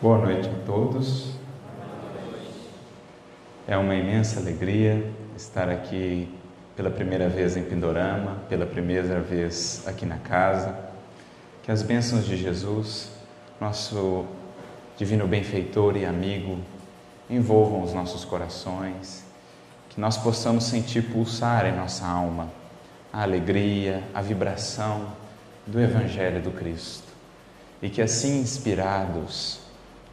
Boa noite a todos. É uma imensa alegria estar aqui pela primeira vez em Pindorama, pela primeira vez aqui na casa. Que as bênçãos de Jesus, nosso divino benfeitor e amigo, envolvam os nossos corações, que nós possamos sentir pulsar em nossa alma a alegria, a vibração do Evangelho do Cristo. E que assim inspirados,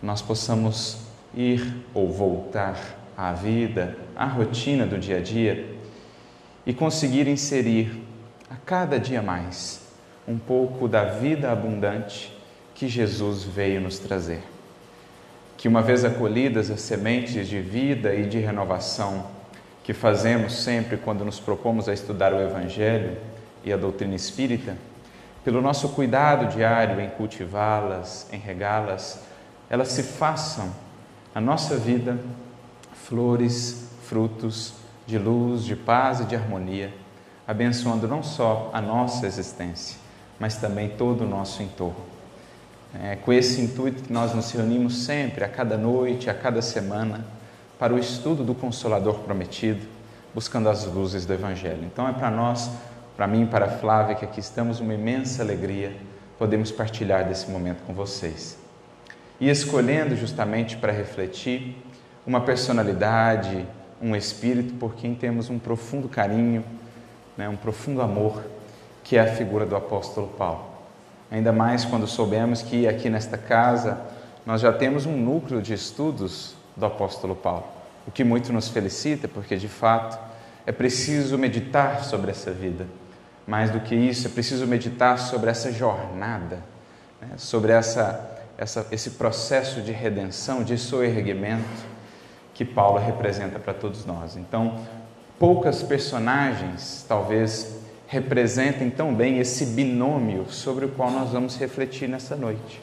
nós possamos ir ou voltar à vida, à rotina do dia a dia e conseguir inserir a cada dia mais um pouco da vida abundante que Jesus veio nos trazer. Que uma vez acolhidas as sementes de vida e de renovação que fazemos sempre quando nos propomos a estudar o Evangelho e a doutrina espírita, pelo nosso cuidado diário em cultivá-las, em regá-las, elas se façam na nossa vida flores, frutos de luz, de paz e de harmonia, abençoando não só a nossa existência, mas também todo o nosso entorno. É com esse intuito que nós nos reunimos sempre, a cada noite, a cada semana, para o estudo do Consolador prometido, buscando as luzes do Evangelho. Então é para nós, para mim e para a Flávia, que aqui estamos, uma imensa alegria podemos partilhar desse momento com vocês. E escolhendo justamente para refletir uma personalidade, um espírito por quem temos um profundo carinho, um profundo amor, que é a figura do apóstolo Paulo. Ainda mais quando soubemos que aqui nesta casa nós já temos um núcleo de estudos do apóstolo Paulo, o que muito nos felicita, porque de fato é preciso meditar sobre essa vida. Mais do que isso, é preciso meditar sobre essa jornada, sobre esse processo de redenção, de soerguimento que Paulo representa para todos nós. Então, poucas personagens talvez representem tão bem esse binômio sobre o qual nós vamos refletir nessa noite.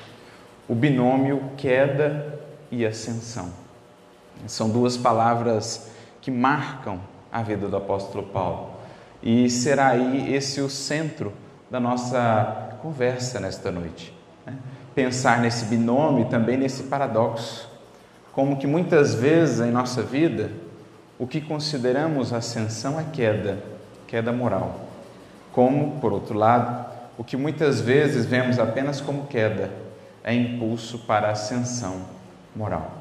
O binômio queda e ascensão. São duas palavras que marcam a vida do apóstolo Paulo. E será aí esse o centro da nossa conversa nesta noite. Pensar nesse binômio e também nesse paradoxo. Como que muitas vezes em nossa vida, o que consideramos ascensão é queda moral. Como, por outro lado, o que muitas vezes vemos apenas como queda é impulso para a ascensão moral.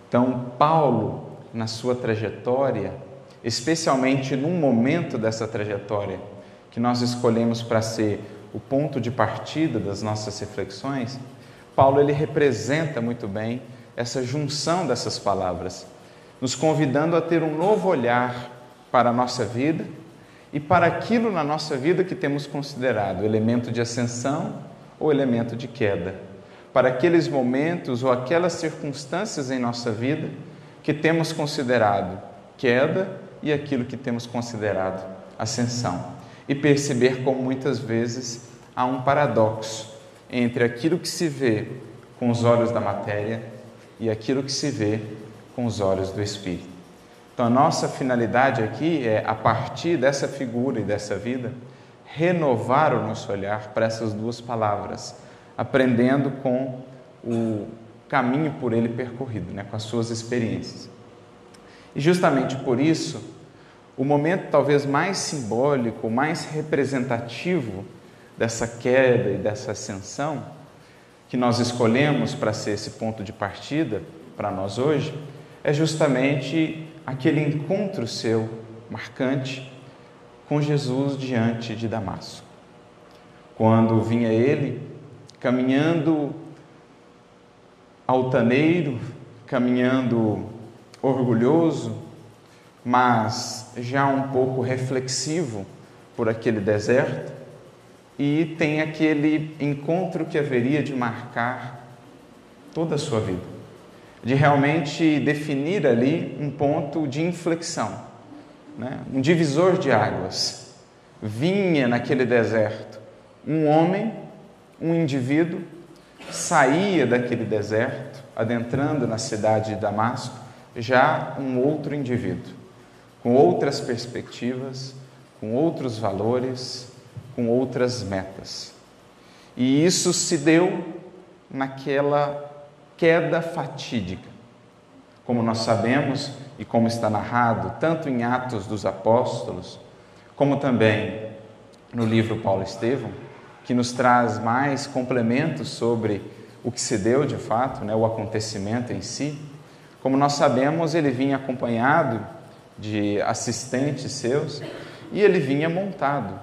Então, Paulo, na sua trajetória, especialmente num momento dessa trajetória que nós escolhemos para ser o ponto de partida das nossas reflexões, Paulo ele representa muito bem essa junção dessas palavras, nos convidando a ter um novo olhar para a nossa vida e para aquilo na nossa vida que temos considerado elemento de ascensão ou elemento de queda, para aqueles momentos ou aquelas circunstâncias em nossa vida que temos considerado queda e aquilo que temos considerado ascensão. E perceber como muitas vezes há um paradoxo entre aquilo que se vê com os olhos da matéria e aquilo que se vê com os olhos do Espírito. Então a nossa finalidade aqui é, a partir dessa figura e dessa vida, renovar o nosso olhar para essas duas palavras, aprendendo com o caminho por ele percorrido, com as suas experiências. E justamente por isso, o momento talvez mais simbólico, mais representativo dessa queda e dessa ascensão, que nós escolhemos para ser esse ponto de partida para nós hoje, é justamente aquele encontro seu, marcante, com Jesus diante de Damasco. Quando vinha ele caminhando altaneiro, caminhando orgulhoso, mas já um pouco reflexivo por aquele deserto, e tem aquele encontro que haveria de marcar toda a sua vida, de realmente definir ali um ponto de inflexão, um divisor de águas. Vinha naquele deserto um homem, um indivíduo, saía daquele deserto, adentrando na cidade de Damasco, já um outro indivíduo, com outras perspectivas, com outros valores, com outras metas. E isso se deu naquela queda fatídica. Como nós sabemos e como está narrado, tanto em Atos dos Apóstolos, como também no livro Paulo Estevão, que nos traz mais complementos sobre o que se deu de fato, o acontecimento em si. Como nós sabemos, ele vinha acompanhado de assistentes seus e ele vinha montado.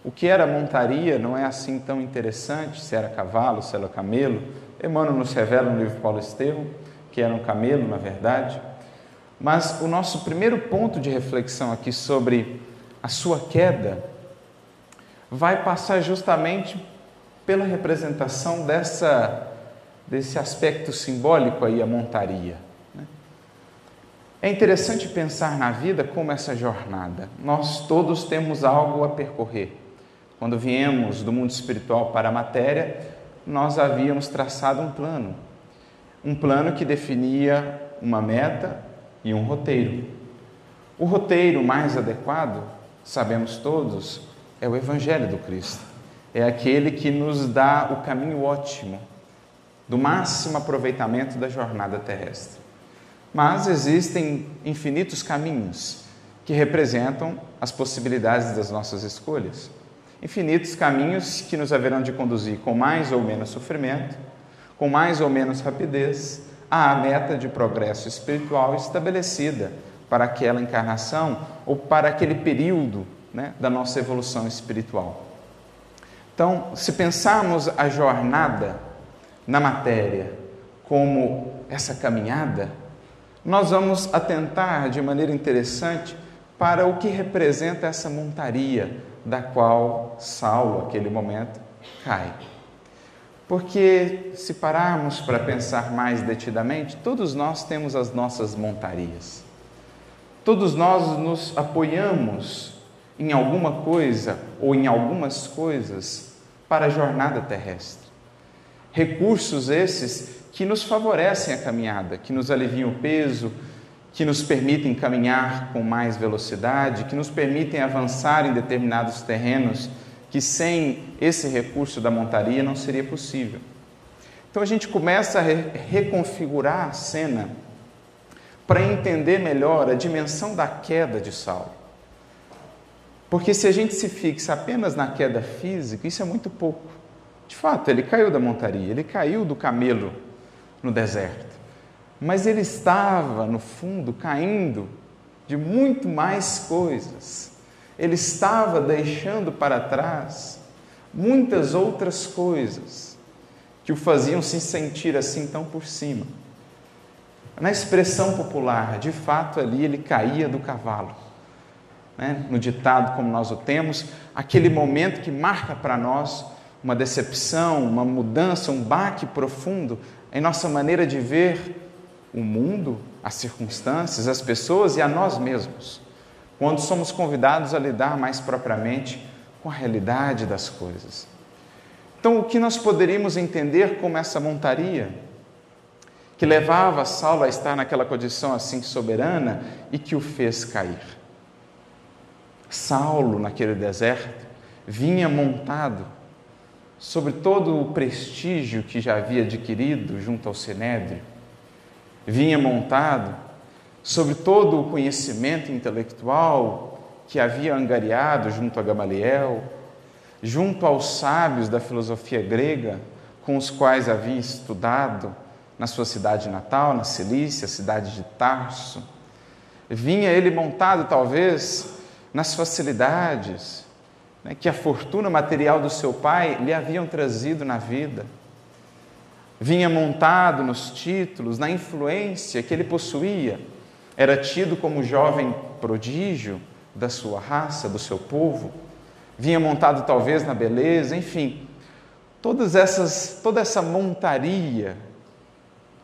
O que era montaria não é assim tão interessante, se era cavalo, se era camelo. Emmanuel nos revela no livro Paulo Estevão que era um camelo, na verdade. Mas o nosso primeiro ponto de reflexão aqui sobre a sua queda vai passar justamente pela representação desse aspecto simbólico aí, a montaria. É interessante pensar na vida como essa jornada. Nós todos temos algo a percorrer. Quando viemos do mundo espiritual para a matéria, nós havíamos traçado um plano que definia uma meta e um roteiro. O roteiro mais adequado, sabemos todos, é o Evangelho do Cristo. É aquele que nos dá o caminho ótimo do máximo aproveitamento da jornada terrestre. Mas existem infinitos caminhos que representam as possibilidades das nossas escolhas. Infinitos caminhos que nos haverão de conduzir com mais ou menos sofrimento, com mais ou menos rapidez, à meta de progresso espiritual estabelecida para aquela encarnação ou para aquele período, da nossa evolução espiritual. Então, se pensarmos a jornada na matéria como essa caminhada, nós vamos atentar de maneira interessante para o que representa essa montaria da qual Saulo, naquele momento, cai. Porque, se pararmos para pensar mais detidamente, todos nós temos as nossas montarias. Todos nós nos apoiamos em alguma coisa ou em algumas coisas para a jornada terrestre. Recursos esses que nos favorecem a caminhada, que nos aliviam o peso, que nos permitem caminhar com mais velocidade, que nos permitem avançar em determinados terrenos que sem esse recurso da montaria não seria possível. Então a gente começa a reconfigurar a cena para entender melhor a dimensão da queda de Saulo. Porque se a gente se fixa apenas na queda física, isso é muito pouco. De fato, ele caiu da montaria, ele caiu do camelo no deserto. Mas ele estava, no fundo, caindo de muito mais coisas. Ele estava deixando para trás muitas outras coisas que o faziam se sentir assim tão por cima. Na expressão popular, de fato, ali ele caía do cavalo. No ditado, como nós o temos, aquele momento que marca para nós uma decepção, uma mudança, um baque profundo em nossa maneira de ver o mundo, as circunstâncias, as pessoas e a nós mesmos, quando somos convidados a lidar mais propriamente com a realidade das coisas. Então, o que nós poderíamos entender como essa montaria que levava Saulo a estar naquela condição assim soberana e que o fez cair? Saulo, naquele deserto, vinha montado sobre todo o prestígio que já havia adquirido junto ao Sinédrio, vinha montado sobre todo o conhecimento intelectual que havia angariado junto a Gamaliel, junto aos sábios da filosofia grega, com os quais havia estudado na sua cidade natal, na Cilícia, cidade de Tarso. Vinha ele montado, talvez, nas facilidades que a fortuna material do seu pai lhe haviam trazido na vida. Vinha montado nos títulos, na influência que ele possuía. Era tido como jovem prodígio da sua raça, do seu povo. Vinha montado talvez na beleza, enfim. Toda essa montaria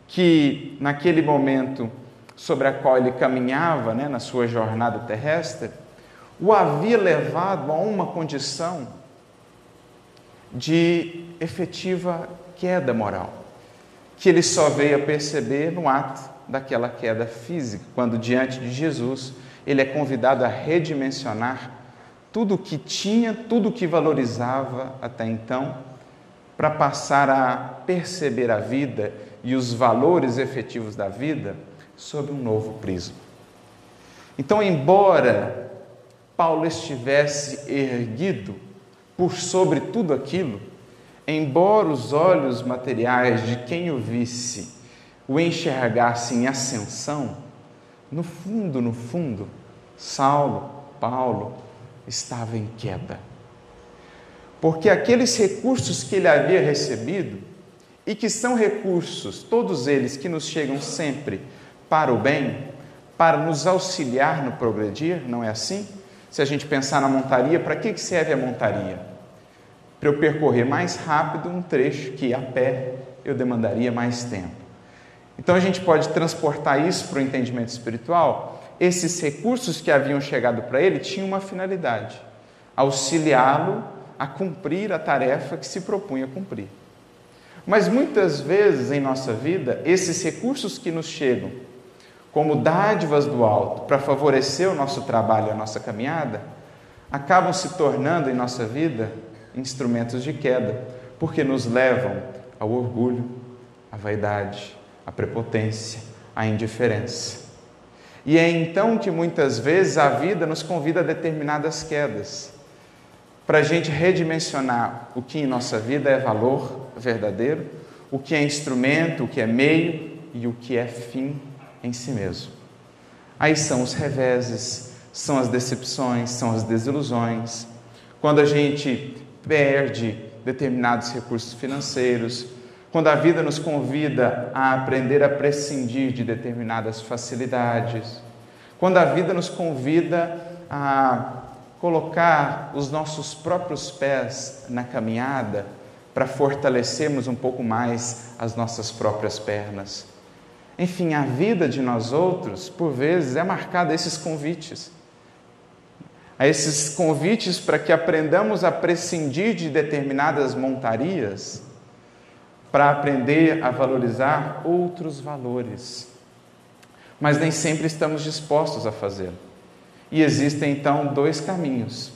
que naquele momento sobre a qual ele caminhava, na sua jornada terrestre, o havia levado a uma condição de efetiva queda moral, que ele só veio a perceber no ato daquela queda física, quando diante de Jesus ele é convidado a redimensionar tudo o que tinha, tudo o que valorizava até então, para passar a perceber a vida e os valores efetivos da vida sob um novo prisma. Então, embora Paulo estivesse erguido por sobre tudo aquilo, embora os olhos materiais de quem o visse o enxergassem em ascensão, no fundo, Paulo estava em queda. Porque aqueles recursos que ele havia recebido, e que são recursos, todos eles que nos chegam sempre para o bem, para nos auxiliar no progredir, não é assim? Se a gente pensar na montaria, para que serve a montaria? Para eu percorrer mais rápido um trecho que a pé eu demandaria mais tempo. Então a gente pode transportar isso para o entendimento espiritual. Esses recursos que haviam chegado para ele tinham uma finalidade: auxiliá-lo a cumprir a tarefa que se propunha cumprir. Mas muitas vezes em nossa vida, esses recursos que nos chegam como dádivas do alto para favorecer o nosso trabalho e a nossa caminhada, acabam se tornando em nossa vida instrumentos de queda, porque nos levam ao orgulho, à vaidade, à prepotência, à indiferença. E é então que muitas vezes a vida nos convida a determinadas quedas, para a gente redimensionar o que em nossa vida é valor verdadeiro, o que é instrumento, o que é meio e o que é fim em si mesmo. Aí são os reveses, são as decepções, são as desilusões, quando a gente perde determinados recursos financeiros, quando a vida nos convida a aprender a prescindir de determinadas facilidades, quando a vida nos convida a colocar os nossos próprios pés na caminhada para fortalecermos um pouco mais as nossas próprias pernas. Enfim, a vida de nós outros, por vezes, é marcada a esses convites. A esses convites para que aprendamos a prescindir de determinadas montarias, para aprender a valorizar outros valores. Mas nem sempre estamos dispostos a fazê-lo. E existem, então, dois caminhos.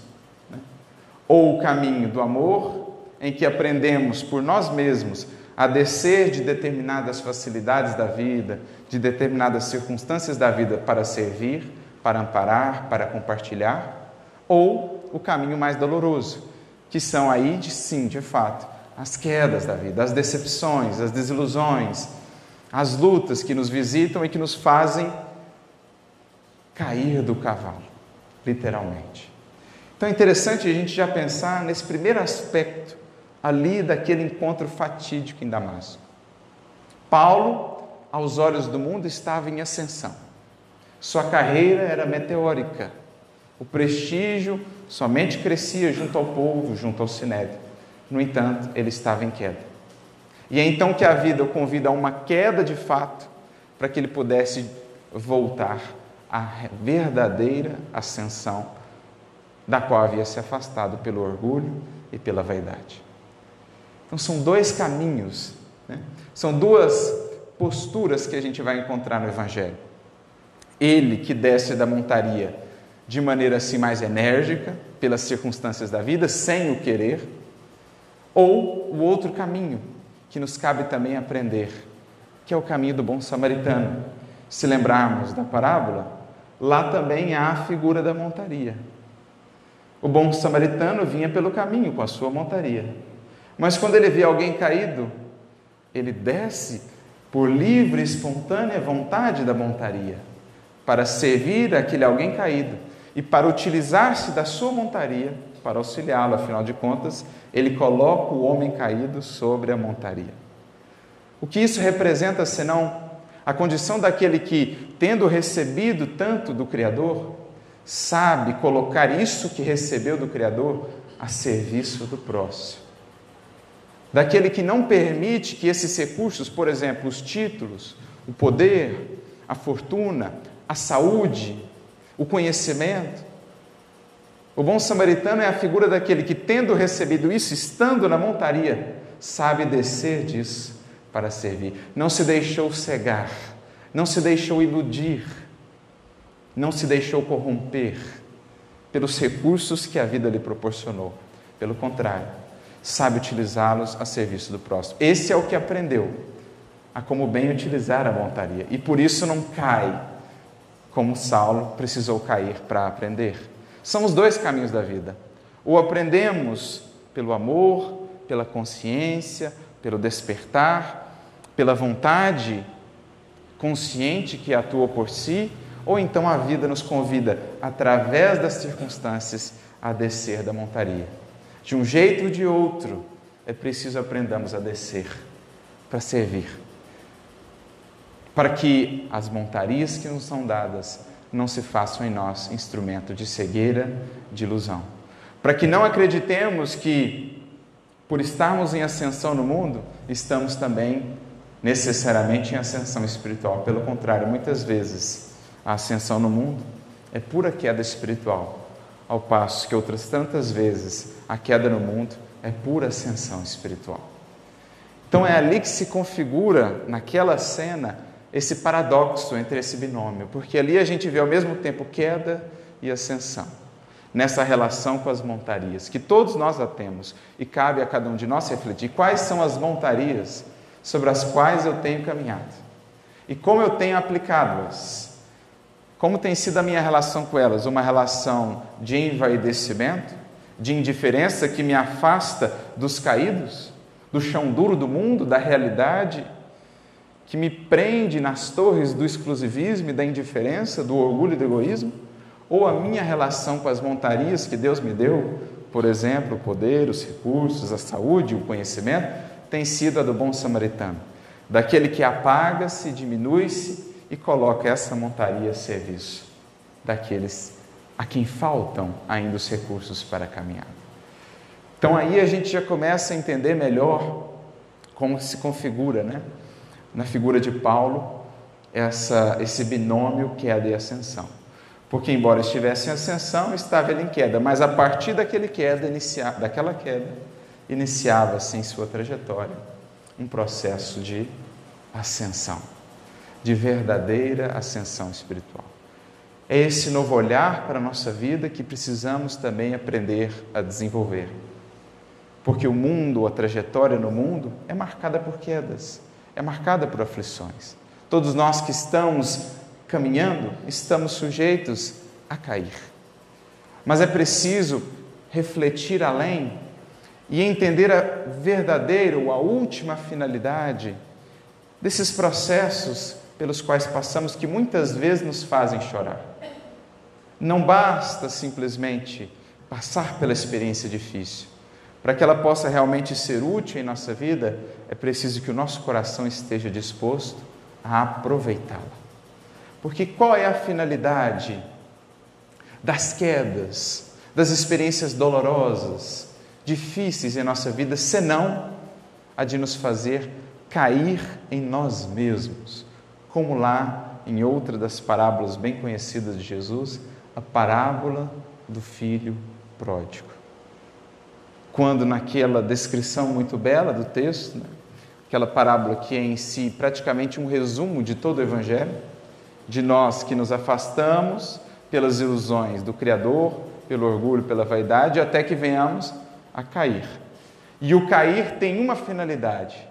Ou o caminho do amor, em que aprendemos por nós mesmos a descer de determinadas facilidades da vida, de determinadas circunstâncias da vida para servir, para amparar, para compartilhar, ou o caminho mais doloroso, que são aí, sim, de fato, as quedas da vida, as decepções, as desilusões, as lutas que nos visitam e que nos fazem cair do cavalo, literalmente. Então é interessante a gente já pensar nesse primeiro aspecto ali daquele encontro fatídico em Damasco. Paulo, aos olhos do mundo, estava em ascensão. Sua carreira era meteórica. O prestígio somente crescia junto ao povo, junto ao Sinédrio. No entanto, ele estava em queda. E é então que a vida o convida a uma queda de fato, para que ele pudesse voltar à verdadeira ascensão, da qual havia se afastado pelo orgulho e pela vaidade. Então são dois caminhos, são duas posturas que a gente vai encontrar no Evangelho. Ele que desce da montaria de maneira assim mais enérgica, pelas circunstâncias da vida, sem o querer, ou o outro caminho, que nos cabe também aprender, que é o caminho do bom samaritano. Se lembrarmos da parábola, lá também há a figura da montaria. O bom samaritano vinha pelo caminho com a sua montaria, mas quando ele vê alguém caído, ele desce por livre e espontânea vontade da montaria, para servir aquele alguém caído e para utilizar-se da sua montaria para auxiliá-lo. Afinal de contas, ele coloca o homem caído sobre a montaria. O que isso representa, senão a condição daquele que, tendo recebido tanto do Criador, sabe colocar isso que recebeu do Criador a serviço do próximo. Daquele que não permite que esses recursos, por exemplo, os títulos, o poder, a fortuna, a saúde, o conhecimento. O bom samaritano é a figura daquele que, tendo recebido isso, estando na montaria, sabe descer disso para servir. Não se deixou cegar, não se deixou iludir, não se deixou corromper pelos recursos que a vida lhe proporcionou. Pelo contrário, sabe utilizá-los a serviço do próximo. Esse é o que aprendeu a como bem utilizar a montaria. E por isso não cai, como Saulo precisou cair para aprender. São os dois caminhos da vida. Ou aprendemos pelo amor, pela consciência, pelo despertar, pela vontade consciente que atua por si, ou então a vida nos convida, através das circunstâncias, a descer da montaria. De um jeito ou de outro, é preciso aprendamos a descer para servir, para que as montarias que nos são dadas não se façam em nós instrumento de cegueira, de ilusão. Para que não acreditemos que, por estarmos em ascensão no mundo, estamos também necessariamente em ascensão espiritual. Pelo contrário, muitas vezes a ascensão no mundo é pura queda espiritual, ao passo que outras tantas vezes a queda no mundo é pura ascensão espiritual. Então é ali que se configura, naquela cena, esse paradoxo entre esse binômio, porque ali a gente vê ao mesmo tempo queda e ascensão, nessa relação com as montarias, que todos nós a temos, e cabe a cada um de nós refletir quais são as montarias sobre as quais eu tenho caminhado, e como eu tenho aplicado-as, como tem sido a minha relação com elas, uma relação de envaidecimento, de indiferença que me afasta dos caídos, do chão duro do mundo, da realidade, que me prende nas torres do exclusivismo e da indiferença, do orgulho e do egoísmo, ou a minha relação com as montarias que Deus me deu, por exemplo, o poder, os recursos, a saúde, o conhecimento, tem sido a do bom samaritano, daquele que apaga-se, diminui-se e coloca essa montaria a serviço daqueles a quem faltam ainda os recursos para a caminhada. Então aí a gente já começa a entender melhor como se configura, na figura de Paulo, esse binômio queda e ascensão. Porque embora estivesse em ascensão, estava ele em queda, mas a partir daquela queda, iniciava-se em sua trajetória um processo de ascensão, de verdadeira ascensão espiritual. É esse novo olhar para a nossa vida que precisamos também aprender a desenvolver. Porque o mundo, a trajetória no mundo, é marcada por quedas, é marcada por aflições. Todos nós que estamos caminhando, estamos sujeitos a cair. Mas é preciso refletir além e entender a verdadeira ou a última finalidade desses processos pelos quais passamos, que muitas vezes nos fazem chorar. Não basta simplesmente passar pela experiência difícil. Para que ela possa realmente ser útil em nossa vida, é preciso que o nosso coração esteja disposto a aproveitá-la. Porque qual é a finalidade das quedas, das experiências dolorosas, difíceis em nossa vida, senão a de nos fazer cair em nós mesmos, como lá em outra das parábolas bem conhecidas de Jesus, a parábola do filho pródigo. Quando naquela descrição muito bela do texto, aquela parábola que é em si praticamente um resumo de todo o Evangelho, de nós que nos afastamos pelas ilusões do Criador, pelo orgulho, pela vaidade, até que venhamos a cair. E o cair tem uma finalidade,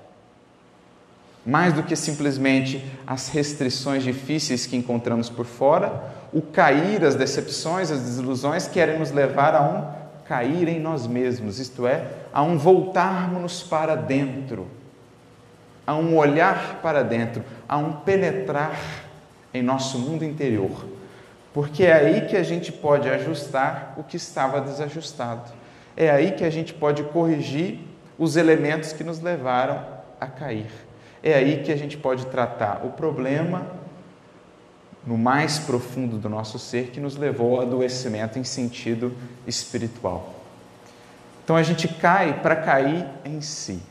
mais do que simplesmente as restrições difíceis que encontramos por fora, o cair, as decepções, as desilusões querem nos levar a um cair em nós mesmos, isto é, a um voltarmos para dentro, a um olhar para dentro, a um penetrar em nosso mundo interior, porque é aí que a gente pode ajustar o que estava desajustado, é aí que a gente pode corrigir os elementos que nos levaram a cair, é aí que a gente pode tratar o problema no mais profundo do nosso ser que nos levou ao adoecimento em sentido espiritual. Então a gente cai para cair em si.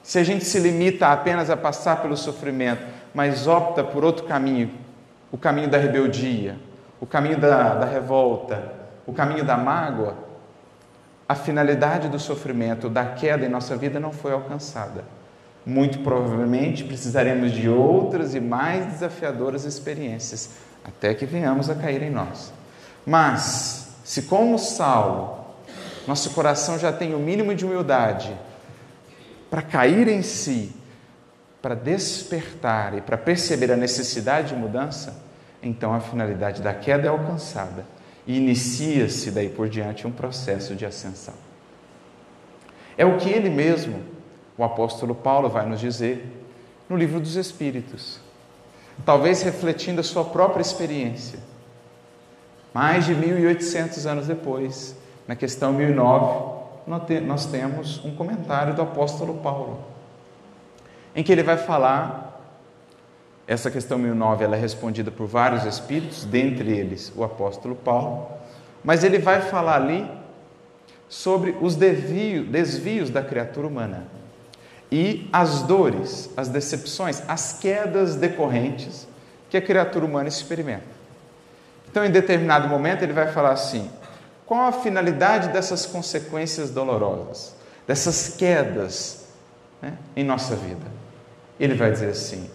Se a gente se limita apenas a passar pelo sofrimento, mas opta por outro caminho, o caminho da rebeldia, o caminho da revolta, o caminho da mágoa, a finalidade do sofrimento, da queda em nossa vida não foi alcançada. Muito provavelmente precisaremos de outras e mais desafiadoras experiências, até que venhamos a cair em nós. Mas, se como Saulo, nosso coração já tem o mínimo de humildade para cair em si, para despertar e para perceber a necessidade de mudança, então a finalidade da queda é alcançada e inicia-se daí por diante um processo de ascensão. É o que ele mesmo, o apóstolo Paulo, vai nos dizer no livro dos Espíritos, talvez refletindo a sua própria experiência. Mais de 1800 anos depois, na questão 1009, nós temos um comentário do apóstolo Paulo, em que ele vai falar, essa questão 1009 ela é respondida por vários espíritos, dentre eles o apóstolo Paulo, mas ele vai falar ali sobre os desvios da criatura humana e as dores, as decepções, as quedas decorrentes que a criatura humana experimenta. Então, em determinado momento, ele vai falar assim: qual a finalidade dessas consequências dolorosas, dessas quedas, né, em nossa vida? Ele vai dizer assim: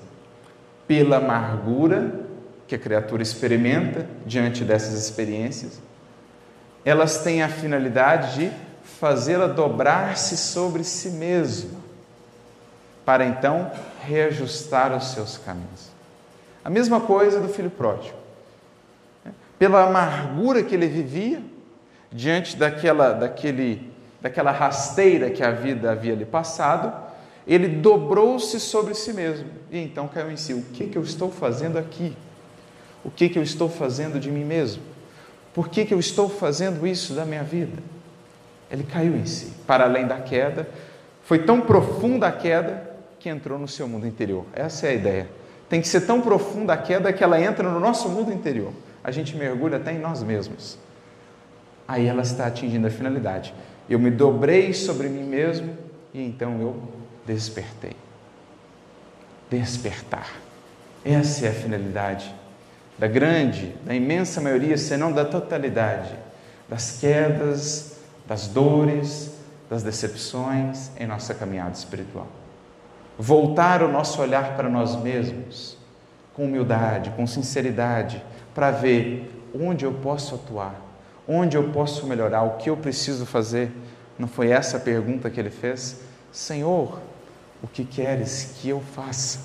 pela amargura que a criatura experimenta diante dessas experiências, elas têm a finalidade de fazê-la dobrar-se sobre si mesma, para então reajustar os seus caminhos. A mesma coisa do filho pródigo. Pela amargura que ele vivia, diante daquela rasteira que a vida havia lhe passado, ele dobrou-se sobre si mesmo e então caiu em si. O que eu estou fazendo aqui? O que eu estou fazendo de mim mesmo? Por que eu estou fazendo isso da minha vida? Ele caiu em si. Para além da queda, foi tão profunda a queda que entrou no seu mundo interior. Essa é a ideia. Tem que ser tão profunda a queda que ela entra no nosso mundo interior. A gente mergulha até em nós mesmos. Aí ela está atingindo a finalidade. Eu me dobrei sobre mim mesmo e então eu despertei. Despertar. Essa é a finalidade da imensa maioria, senão da totalidade, das quedas, das dores, das decepções em nossa caminhada espiritual. Voltar o nosso olhar para nós mesmos, com humildade, com sinceridade, para ver onde eu posso atuar, onde eu posso melhorar, o que eu preciso fazer. Não foi essa a pergunta que ele fez? Senhor, o que queres que eu faça?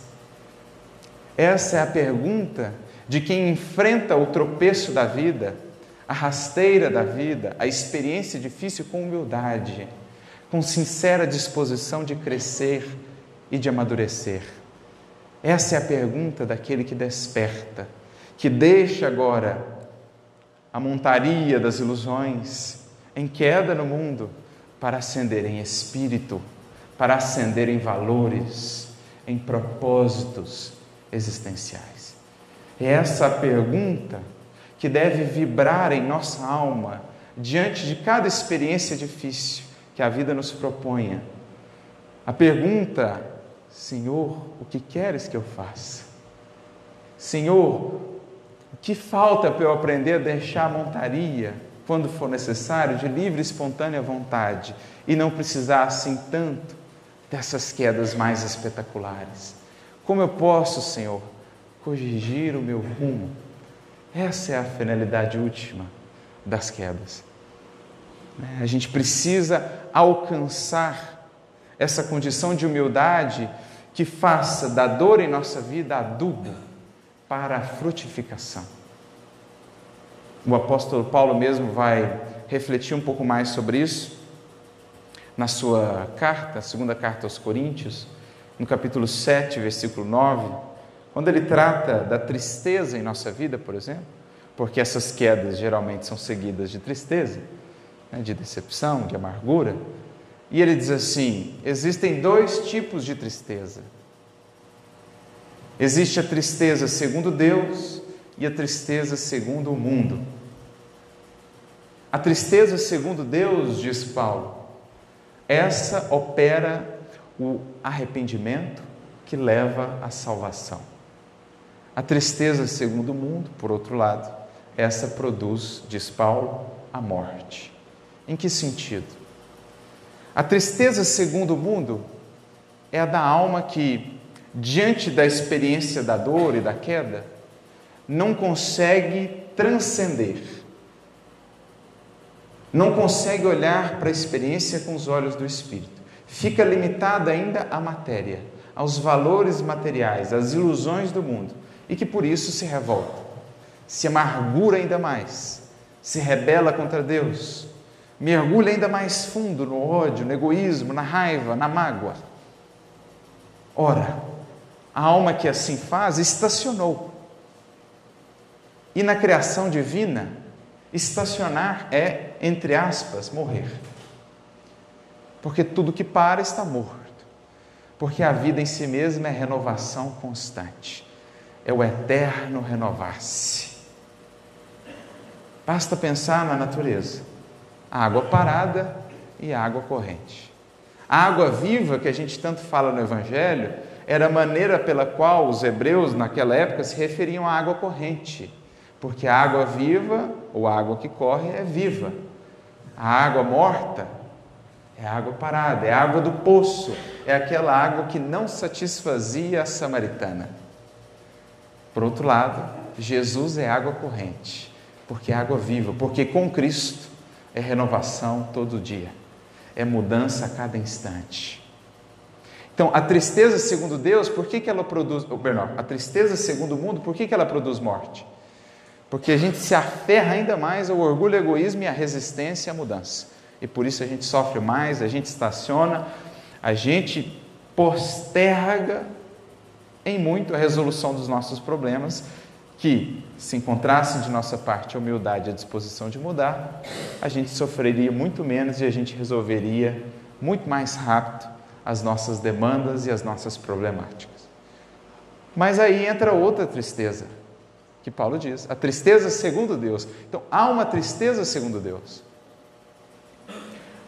Essa é a pergunta de quem enfrenta o tropeço da vida, a rasteira da vida, a experiência difícil com humildade, com sincera disposição de crescer e de amadurecer. Essa é a pergunta daquele que desperta, que deixa agora a montaria das ilusões em queda no mundo para ascender em espírito, para ascender em valores, em propósitos existenciais. É essa a pergunta que deve vibrar em nossa alma diante de cada experiência difícil que a vida nos proponha. A pergunta: Senhor, o que queres que eu faça? Senhor, o que falta para eu aprender a deixar a montaria, quando for necessário, de livre e espontânea vontade, e não precisar assim tanto dessas quedas mais espetaculares? Como eu posso, Senhor, corrigir o meu rumo? Essa é a finalidade última das quedas. A gente precisa alcançar essa condição de humildade que faça da dor em nossa vida adubo para a frutificação. O apóstolo Paulo mesmo vai refletir um pouco mais sobre isso na sua carta, a segunda carta aos Coríntios, no capítulo 7, versículo 9, quando ele trata da tristeza em nossa vida, por exemplo, porque essas quedas geralmente são seguidas de tristeza, de decepção, de amargura, e ele diz assim: existem dois tipos de tristeza. Existe a tristeza segundo Deus e a tristeza segundo o mundo. A tristeza segundo Deus, diz Paulo, essa opera o arrependimento que leva à salvação. A tristeza segundo o mundo, por outro lado, essa produz, diz Paulo, a morte. Em que sentido? A tristeza segundo o mundo é a da alma que, diante da experiência da dor e da queda, não consegue transcender, não consegue olhar para a experiência com os olhos do Espírito. Fica limitada ainda à matéria, aos valores materiais, às ilusões do mundo, e que por isso se revolta, se amargura ainda mais, se rebela contra Deus, mergulha ainda mais fundo no ódio, no egoísmo, na raiva, na mágoa. Ora, a alma que assim faz estacionou. E na criação divina, estacionar é, entre aspas, morrer. Porque tudo que para está morto. Porque a vida em si mesma é renovação constante. É o eterno renovar-se. Basta pensar na natureza. A água parada e a água corrente. A água viva, que a gente tanto fala no Evangelho, era a maneira pela qual os hebreus naquela época se referiam à água corrente. Porque a água viva, ou a água que corre, é viva. A água morta é a água parada, é a água do poço, é aquela água que não satisfazia a samaritana. Por outro lado, Jesus é água corrente, porque é água viva, porque com Cristo é renovação todo dia, é mudança a cada instante. Então, a tristeza segundo Deus, por que ela produz, a tristeza segundo o mundo, por que ela produz morte? Porque a gente se aferra ainda mais ao orgulho, ao egoísmo e à resistência à mudança. E por isso a gente sofre mais, a gente estaciona, a gente posterga em muito a resolução dos nossos problemas, que, se encontrassem de nossa parte a humildade e a disposição de mudar, a gente sofreria muito menos e a gente resolveria muito mais rápido as nossas demandas e as nossas problemáticas. Mas aí entra outra tristeza, que Paulo diz, a tristeza segundo Deus. Então, há uma tristeza segundo Deus.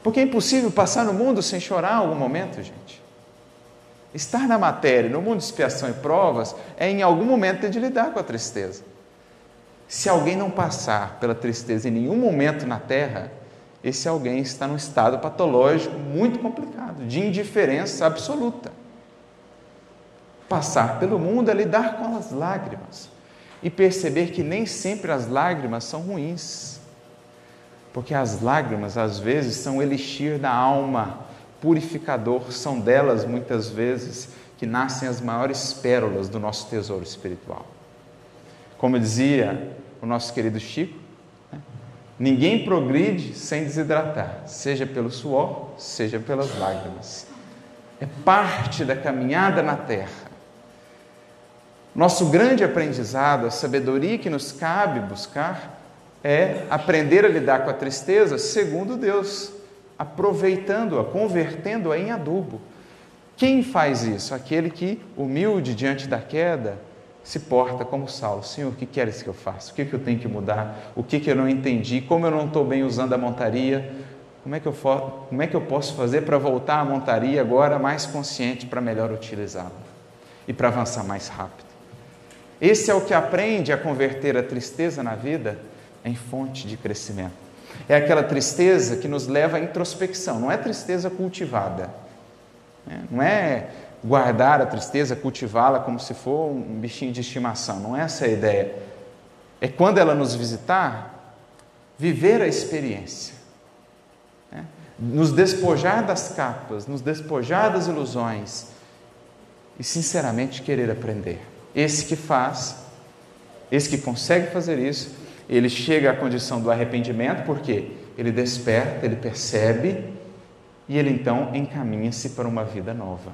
Porque é impossível passar no mundo sem chorar em algum momento, gente. Estar na matéria, no mundo de expiação e provas, é em algum momento ter de lidar com a tristeza. Se alguém não passar pela tristeza em nenhum momento na Terra, esse alguém está num estado patológico muito complicado, de indiferença absoluta. Passar pelo mundo é lidar com as lágrimas e perceber que nem sempre as lágrimas são ruins. Porque as lágrimas, às vezes, são o elixir da alma, purificador, são delas, muitas vezes, que nascem as maiores pérolas do nosso tesouro espiritual. Como dizia o nosso querido Chico, né? Ninguém progride sem desidratar, seja pelo suor, seja pelas lágrimas. É parte da caminhada na terra. Nosso grande aprendizado, a sabedoria que nos cabe buscar, é aprender a lidar com a tristeza segundo Deus, aproveitando-a, convertendo-a em adubo. Quem faz isso? Aquele que, humilde diante da queda, se porta como Saulo. Senhor, o que queres que eu faça? O que eu tenho que mudar? O que eu não entendi? Como eu não estou bem usando a montaria? Como é que eu posso fazer para voltar à montaria agora mais consciente para melhor utilizá-la? E para avançar mais rápido. Esse é o que aprende a converter a tristeza na vida em fonte de crescimento. É aquela tristeza que nos leva à introspecção, não é tristeza cultivada. Não é guardar a tristeza, cultivá-la como se for um bichinho de estimação, não é essa a ideia. É quando ela nos visitar, viver a experiência. Nos despojar das capas, nos despojar das ilusões e sinceramente querer aprender. Esse que faz, esse que consegue fazer isso, ele chega à condição do arrependimento, porque ele desperta, ele percebe e ele então encaminha-se para uma vida nova.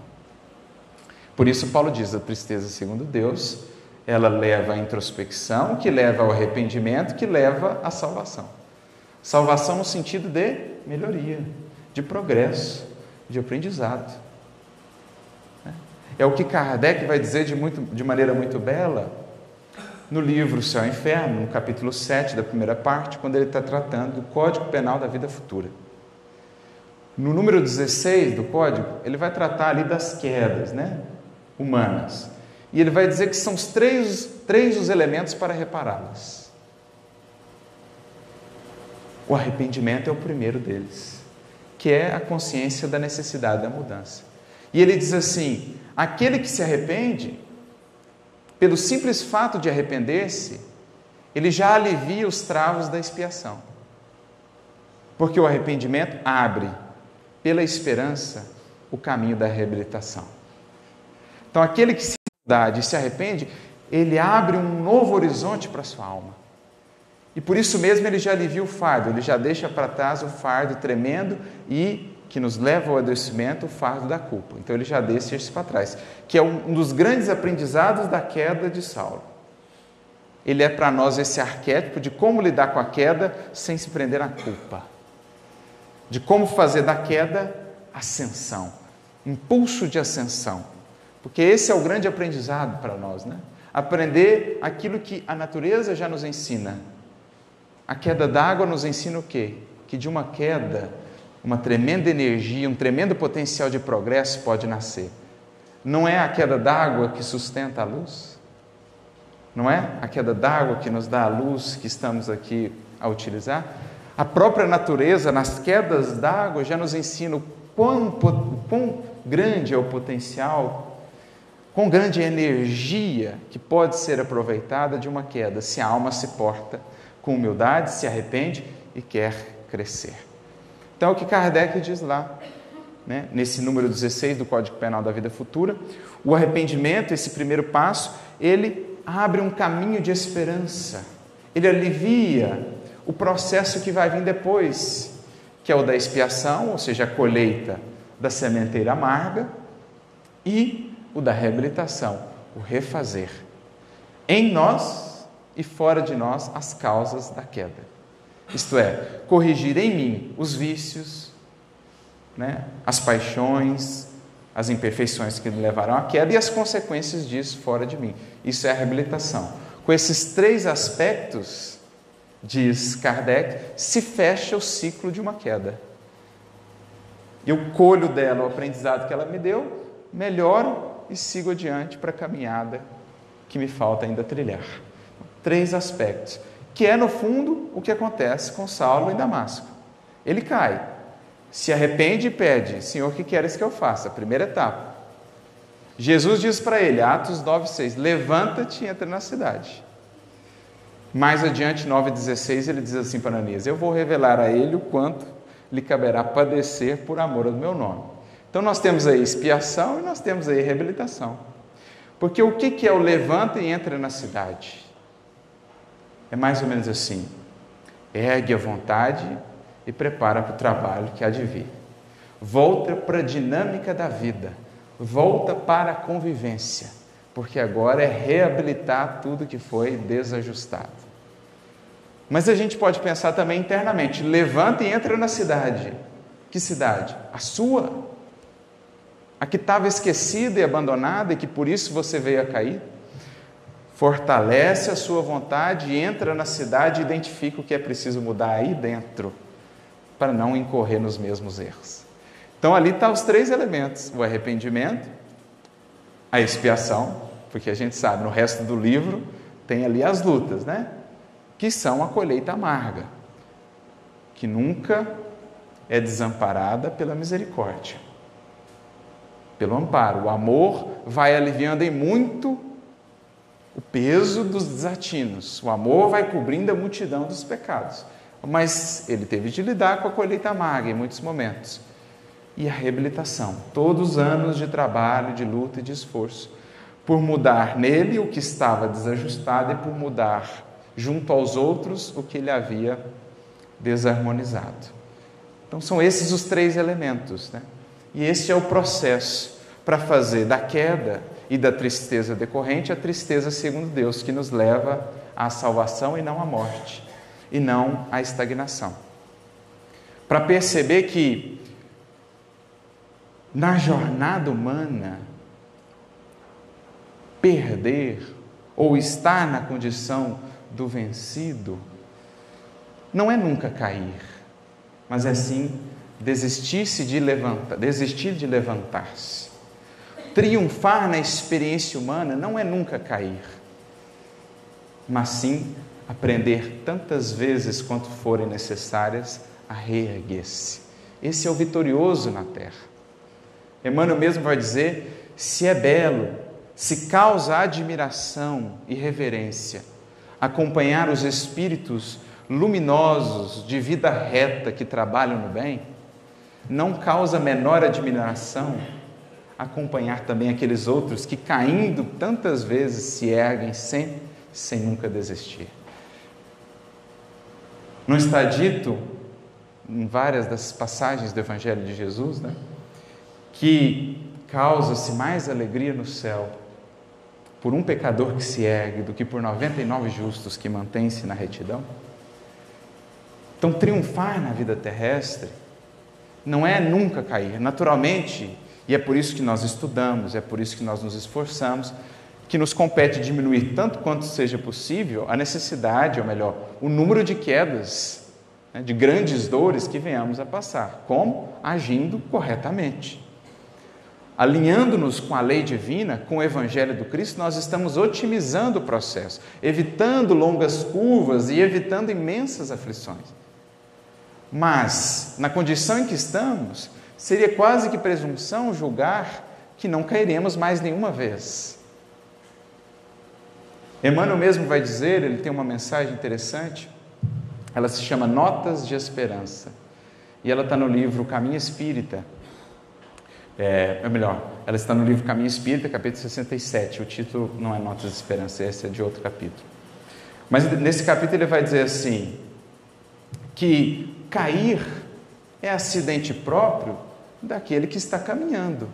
Por isso Paulo diz, a tristeza segundo Deus, ela leva à introspecção, que leva ao arrependimento, que leva à salvação. Salvação no sentido de melhoria, de progresso, de aprendizado. É o que Kardec vai dizer de maneira muito bela no livro Céu e Inferno, no capítulo 7 da primeira parte, quando ele está tratando do Código Penal da Vida Futura. No número 16 do Código, ele vai tratar ali das quedas, humanas. E ele vai dizer que são os três os elementos para repará-las. O arrependimento é o primeiro deles, que é a consciência da necessidade da mudança. E ele diz assim, aquele que se arrepende, pelo simples fato de arrepender-se, ele já alivia os travos da expiação. Porque o arrependimento abre, pela esperança, o caminho da reabilitação. Então, aquele que se humildade e se arrepende, ele abre um novo horizonte para a sua alma. E por isso mesmo ele já alivia o fardo, ele já deixa para trás o fardo tremendo e que nos leva ao adoecimento, o fardo da culpa. Então ele já deixa isso para trás, que é um dos grandes aprendizados da queda de Saulo. Ele é para nós esse arquétipo de como lidar com a queda sem se prender na culpa. De como fazer da queda ascensão, impulso de ascensão. Porque esse é o grande aprendizado para nós, né? Aprender aquilo que a natureza já nos ensina. A queda d'água nos ensina o quê? Que de uma queda, uma tremenda energia, um tremendo potencial de progresso pode nascer. Não é a queda d'água que sustenta a luz? Não é a queda d'água que nos dá a luz que estamos aqui a utilizar? A própria natureza, nas quedas d'água, já nos ensina o quão grande é o potencial, quão grande é a energia que pode ser aproveitada de uma queda, se a alma se porta com humildade, se arrepende e quer crescer. Então, é o que Kardec diz lá, né? Nesse número 16 do Código Penal da Vida Futura, o arrependimento, esse primeiro passo, ele abre um caminho de esperança, ele alivia o processo que vai vir depois, que é o da expiação, ou seja, a colheita da sementeira amarga, e o da reabilitação, o refazer em nós e fora de nós as causas da queda. Isto é, corrigir em mim os vícios, né, as paixões, as imperfeições que me levaram à queda e as consequências disso fora de mim. Isso é a reabilitação. Com esses três aspectos, diz Kardec, se fecha o ciclo de uma queda. Eu colho dela o aprendizado que ela me deu, melhoro e sigo adiante para a caminhada que me falta ainda trilhar. Três aspectos, que é no fundo o que acontece com Saulo em Damasco. Ele cai, se arrepende e pede: Senhor, o que queres que eu faça? A primeira etapa. Jesus diz para ele, Atos 9,6, levanta-te e entra na cidade. Mais adiante, 9,16, ele diz assim para Ananias: eu vou revelar a ele o quanto lhe caberá padecer por amor ao meu nome. Então nós temos aí expiação e nós temos aí reabilitação. Porque o que é o levanta e entra na cidade? É mais ou menos assim: ergue a vontade e prepara para o trabalho que há de vir. Volta para a dinâmica da vida, volta para a convivência, porque agora é reabilitar tudo que foi desajustado. Mas a gente pode pensar também internamente: levanta e entra na cidade. Que cidade? A sua? A que estava esquecida e abandonada e que por isso você veio a cair? Fortalece a sua vontade, entra na cidade e identifica o que é preciso mudar aí dentro, para não incorrer nos mesmos erros. Então ali estão os três elementos: o arrependimento, a expiação, porque a gente sabe, no resto do livro tem ali as lutas, né? Que são a colheita amarga, que nunca é desamparada pela misericórdia, pelo amparo. O amor vai aliviando em muito o peso dos desatinos. O amor vai cobrindo a multidão dos pecados. Mas ele teve de lidar com a colheita amarga em muitos momentos. E a reabilitação, todos os anos de trabalho, de luta e de esforço, por mudar nele o que estava desajustado e por mudar junto aos outros o que ele havia desarmonizado. Então são esses os três elementos, né? E esse é o processo para fazer da queda e da tristeza decorrente a tristeza segundo Deus, que nos leva à salvação e não à morte, e não à estagnação. Para perceber que na jornada humana, perder ou estar na condição do vencido não é nunca cair, mas é sim desistir de levantar-se. Triunfar na experiência humana não é nunca cair, mas sim aprender tantas vezes quanto forem necessárias a reerguer-se. Esse é o vitorioso na terra. Emmanuel mesmo vai dizer: se é belo, se causa admiração e reverência acompanhar os espíritos luminosos de vida reta que trabalham no bem, não causa menor admiração acompanhar também aqueles outros que, caindo tantas vezes, se erguem sempre, sem nunca desistir. Não está dito em várias das passagens do Evangelho de Jesus, né, que causa-se mais alegria no céu por um pecador que se ergue do que por 99 justos que mantêm-se na retidão? Então, triunfar na vida terrestre não é nunca cair. Naturalmente, e é por isso que nós estudamos, é por isso que nós nos esforçamos, que nos compete diminuir tanto quanto seja possível a necessidade, ou melhor, o número de quedas, né, de grandes dores que venhamos a passar. Como? Agindo corretamente. Alinhando-nos com a lei divina, com o Evangelho do Cristo, nós estamos otimizando o processo, evitando longas curvas e evitando imensas aflições. Mas, na condição em que estamos, seria quase que presunção julgar que não cairemos mais nenhuma vez. Emmanuel mesmo vai dizer, ele tem uma mensagem interessante, ela se chama Notas de Esperança, e ela está no livro Caminho Espírita. Ela está no livro Caminho Espírita, capítulo 67. O título não é Notas de Esperança, esse é de outro capítulo. Mas nesse capítulo ele vai dizer assim, que cair é acidente próprio daquele que está caminhando.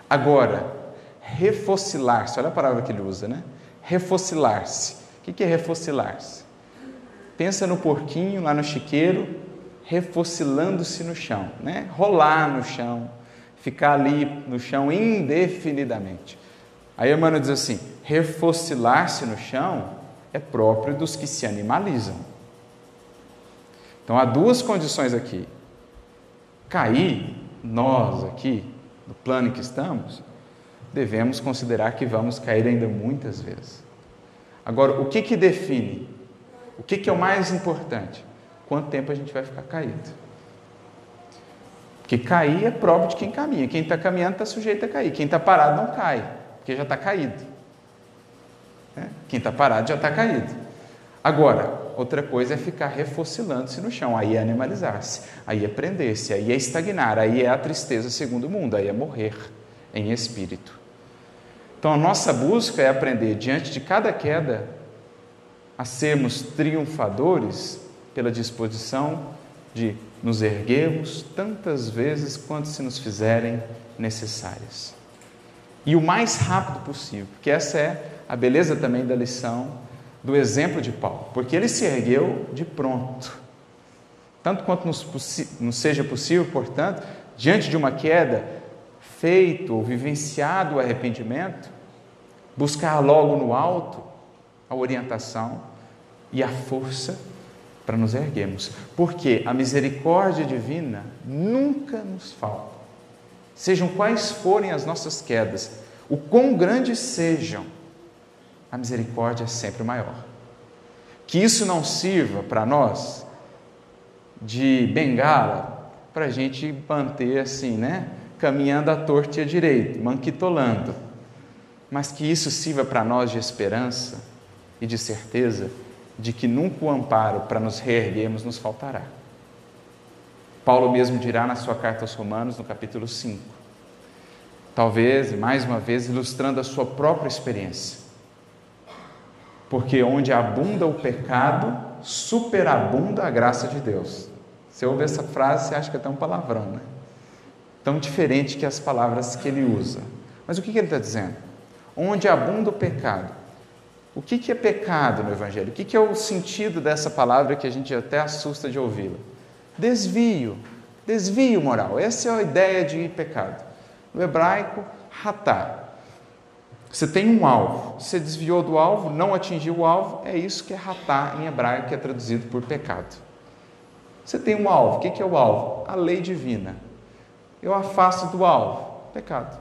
Agora, refocilar-se, olha a palavra que ele usa, né? Refocilar-se. O que é refocilar-se? Pensa no porquinho lá no chiqueiro, refocilando-se no chão, né? Rolar no chão, ficar ali no chão indefinidamente. Aí Emmanuel diz assim, refocilar-se no chão é próprio dos que se animalizam. Então há duas condições aqui. Cair, nós aqui, no plano em que estamos, devemos considerar que vamos cair ainda muitas vezes. Agora, o que define? O que é o mais importante? Quanto tempo a gente vai ficar caído? Porque cair é prova de quem caminha. Quem está caminhando está sujeito a cair. Quem está parado não cai, porque já está caído. Quem está parado já está caído. Agora, outra coisa é ficar refocilando-se no chão. Aí é animalizar-se, aí é prender-se, aí é estagnar, aí é a tristeza segundo o mundo, aí é morrer em espírito. Então a nossa busca é aprender, diante de cada queda, a sermos triunfadores pela disposição de nos erguermos tantas vezes quanto se nos fizerem necessárias. E o mais rápido possível, porque essa é a beleza também da lição do exemplo de Paulo, porque ele se ergueu de pronto. Tanto quanto nos seja possível, portanto, diante de uma queda, feito ou vivenciado o arrependimento, buscar logo no alto a orientação e a força para nos erguermos, porque a misericórdia divina nunca nos falta. Sejam quais forem as nossas quedas, o quão grandes sejam, a misericórdia é sempre maior. Que isso não sirva para nós de bengala, para a gente manter assim, né? Caminhando à torta e à direita, manquitolando, mas que isso sirva para nós de esperança e de certeza de que nunca o amparo para nos reerguermos nos faltará. Paulo mesmo dirá na sua carta aos Romanos, no capítulo 5, talvez, mais uma vez, ilustrando a sua própria experiência. Porque onde abunda o pecado, superabunda a graça de Deus. Você ouve essa frase, você acha que é até um palavrão, né? Tão diferente que as palavras que ele usa. Mas o que ele está dizendo? Onde abunda o pecado. O que é pecado no Evangelho? O que é o sentido dessa palavra que a gente até assusta de ouvi-la? Desvio moral. Essa é a ideia de pecado. No hebraico, ratá. Você tem um alvo, você desviou do alvo, não atingiu o alvo, é isso que é ratá em hebraico, que é traduzido por pecado. Você tem um alvo, o que é o alvo? A lei divina. Eu afasto do alvo, pecado.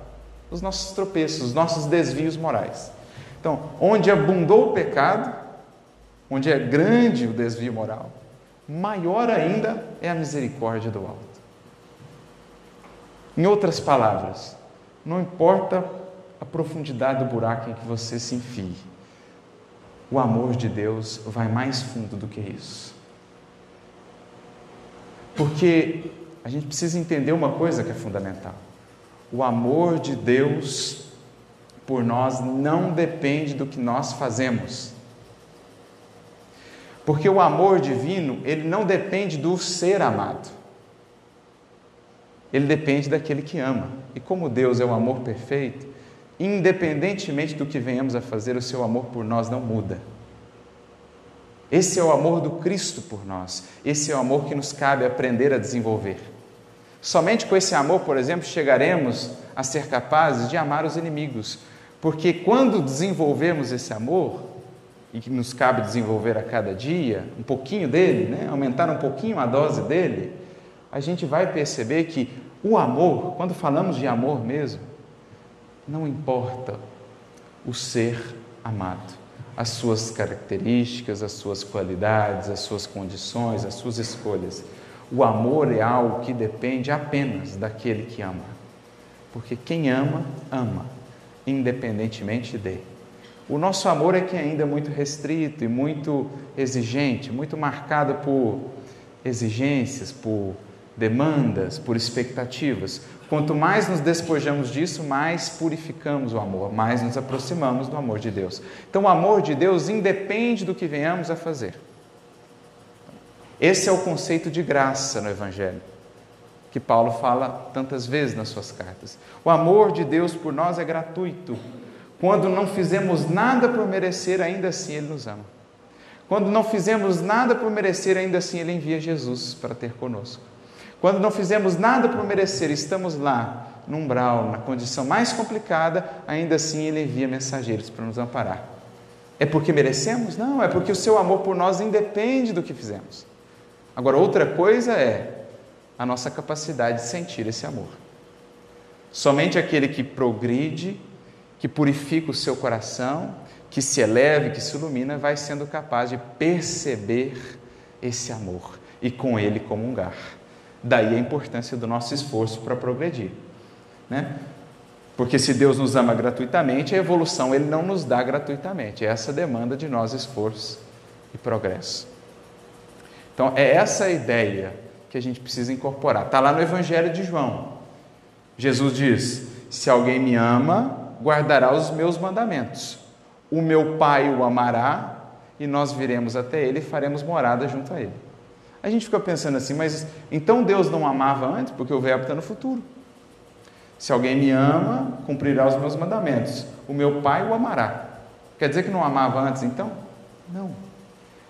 Os nossos tropeços, os nossos desvios morais. Então, onde abundou o pecado, onde é grande o desvio moral, maior ainda é a misericórdia do alto. Em outras palavras, não importa a profundidade do buraco em que você se enfie, o amor de Deus vai mais fundo do que isso. Porque a gente precisa entender uma coisa que é fundamental. O amor de Deus por nós não depende do que nós fazemos. Porque o amor divino, ele não depende do ser amado. Ele depende daquele que ama. E como Deus é o amor perfeito, independentemente do que venhamos a fazer, o seu amor por nós não muda. Esse é o amor do Cristo por nós. Esse é o amor que nos cabe aprender a desenvolver. Somente com esse amor, por exemplo, chegaremos a ser capazes de amar os inimigos. Porque quando desenvolvermos esse amor, e que nos cabe desenvolver a cada dia, um pouquinho dele, né? Aumentar um pouquinho a dose dele, a gente vai perceber que o amor, quando falamos de amor mesmo, não importa o ser amado, as suas características, as suas qualidades, as suas condições, as suas escolhas. O amor é algo que depende apenas daquele que ama. Porque quem ama, ama, independentemente de. O nosso amor é que ainda é muito restrito e muito exigente, muito marcado por exigências, por demandas, por expectativas. Quanto mais nos despojamos disso, mais purificamos o amor, mais nos aproximamos do amor de Deus. Então, o amor de Deus independe do que venhamos a fazer. Esse é o conceito de graça no Evangelho, que Paulo fala tantas vezes nas suas cartas. O amor de Deus por nós é gratuito. Quando não fizemos nada por merecer, ainda assim Ele nos ama. Quando não fizemos nada por merecer, ainda assim Ele envia Jesus para ter conosco. Quando não fizemos nada por merecer, estamos lá, no umbral, na condição mais complicada, ainda assim Ele envia mensageiros para nos amparar. É porque merecemos? Não, é porque o seu amor por nós independe do que fizemos. Agora, outra coisa é a nossa capacidade de sentir esse amor. Somente aquele que progride, que purifica o seu coração, que se eleva, que se ilumina, vai sendo capaz de perceber esse amor e com ele comungar. Daí a importância do nosso esforço para progredir, né? Porque se Deus nos ama gratuitamente, a evolução Ele não nos dá gratuitamente. Essa demanda de nós esforço e progresso. Então, é essa a ideia que a gente precisa incorporar. Está lá no Evangelho de João. Jesus diz: se alguém me ama, guardará os meus mandamentos. O meu Pai o amará e nós viremos até Ele e faremos morada junto a Ele. A gente fica pensando assim, mas então Deus não amava antes? Porque o verbo está no futuro. Se alguém me ama, cumprirá os meus mandamentos. O meu Pai o amará. Quer dizer que não amava antes então? Não.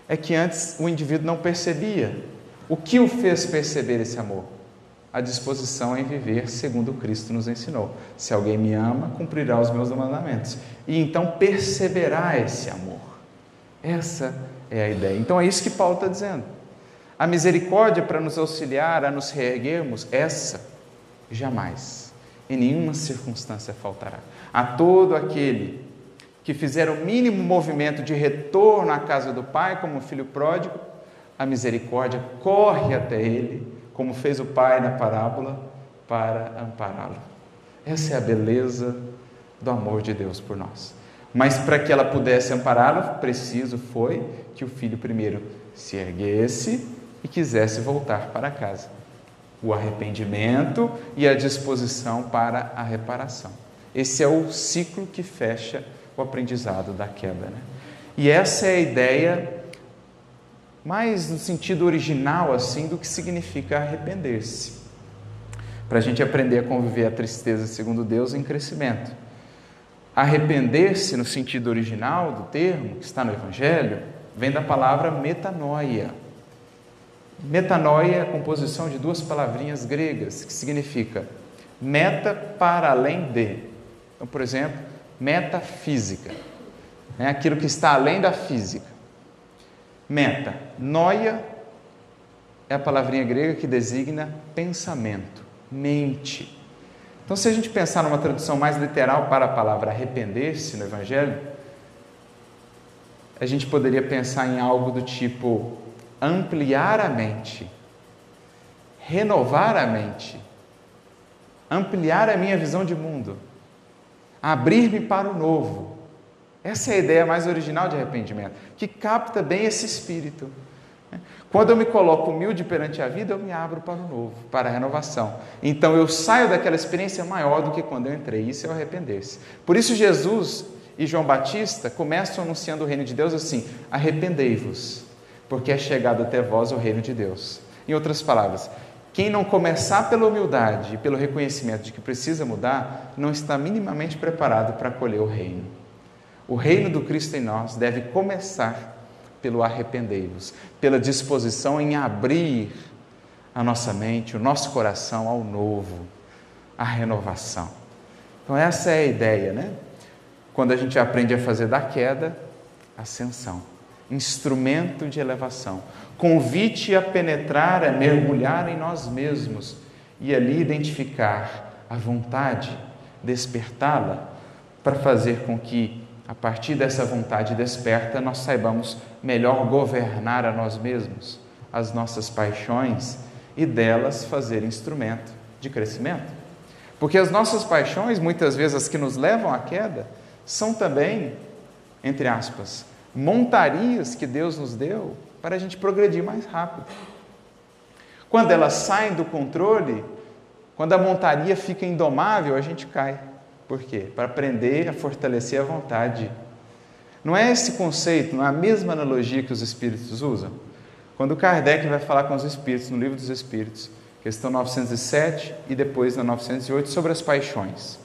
É que antes o indivíduo não percebia. O que o fez perceber esse amor? A disposição em viver segundo Cristo nos ensinou. Se alguém me ama, cumprirá os meus mandamentos. E então perceberá esse amor. Essa é a ideia. Então é isso que Paulo está dizendo. A misericórdia para nos auxiliar a nos reerguermos, essa jamais, em nenhuma circunstância faltará. A todo aquele que fizer o mínimo movimento de retorno à casa do Pai, como o filho pródigo, a misericórdia corre até ele, como fez o Pai na parábola, para ampará-lo. Essa é a beleza do amor de Deus por nós. Mas para que ela pudesse ampará-lo, preciso foi que o filho primeiro se erguesse e quisesse voltar para casa. O arrependimento e a disposição para a reparação. Esse é o ciclo que fecha o aprendizado da queda, né? E essa é a ideia mais no sentido original assim do que significa arrepender-se. Para a gente aprender a conviver a tristeza segundo Deus em crescimento. Arrepender-se no sentido original do termo, que está no Evangelho, vem da palavra metanoia. Metanoia é a composição de duas palavrinhas gregas, que significa meta para além de. Então, por exemplo, metafísica, né? Aquilo que está além da física. Meta, noia, é a palavrinha grega que designa pensamento, mente. Então, se a gente pensar numa tradução mais literal para a palavra arrepender-se no Evangelho, a gente poderia pensar em algo do tipo ampliar a mente, renovar a mente, ampliar a minha visão de mundo, abrir-me para o novo. Essa é a ideia mais original de arrependimento, que capta bem esse espírito. Quando eu me coloco humilde perante a vida, eu me abro para o novo, para a renovação. Então eu saio daquela experiência maior do que quando eu entrei. Isso é o arrepender-se. Por isso Jesus e João Batista começam anunciando o reino de Deus assim: arrependei-vos, porque é chegado até vós o reino de Deus. Em outras palavras, quem não começar pela humildade e pelo reconhecimento de que precisa mudar, não está minimamente preparado para acolher o reino. O reino do Cristo em nós deve começar pelo arrependei-vos, pela disposição em abrir a nossa mente, o nosso coração ao novo, à renovação. Então essa é a ideia, né? Quando a gente aprende a fazer da queda, ascensão, instrumento de elevação, convite a penetrar, a mergulhar em nós mesmos e ali identificar a vontade, despertá-la, para fazer com que, a partir dessa vontade desperta, nós saibamos melhor governar a nós mesmos, as nossas paixões, e delas fazer instrumento de crescimento. Porque as nossas paixões, muitas vezes as que nos levam à queda, são também, entre aspas, montarias que Deus nos deu para a gente progredir mais rápido. Quando elas saem do controle, quando a montaria fica indomável, a gente cai. Por quê? Para aprender a fortalecer a vontade. Não é esse conceito, não é a mesma analogia que os Espíritos usam? Quando Kardec vai falar com os Espíritos, no Livro dos Espíritos, questão 907 e depois na 908, sobre as paixões.